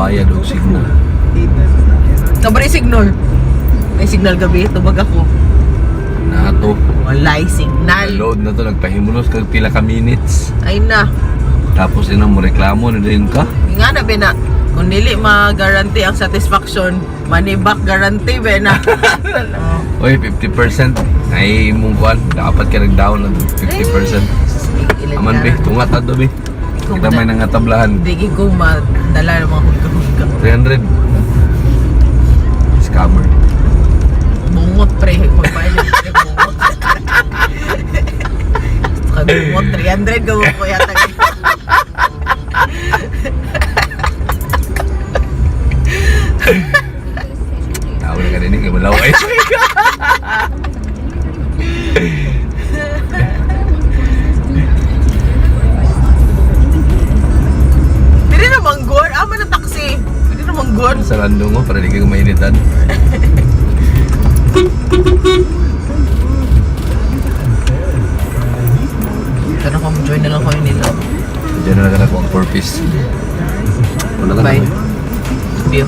bayad og signal. Sabari signal. May signal gabi, tubag ako. Nato. Walay signal. Load na to, nagpahimulos kag pila ka minutes. Ay na. Tapos ina mo reklamo na din ka. Nga na ba na, kung dili ma-guarantee ang satisfaction, money back guarantee ba na. Oy, 50%. Ay mong kuan, dapat ka nag-down ng 50%. Aman be, tungat ato be. Kita may nangatablahan. Hindi ko madala ng mga hulga-hulga. 300. Scammer. Bungot pre, magbayad yung pre, bungot. Bungot, 300 gawin ko yata. Tawag na ka din, kaya malaway. Pwede na manggon, ama na taxi. Pwede na manggon. Sa rando mo, para di ka mainitan. Sana kung join na lang kayo nila. Diyan na lang ako ang purpose. Wala ka Bye. na. View.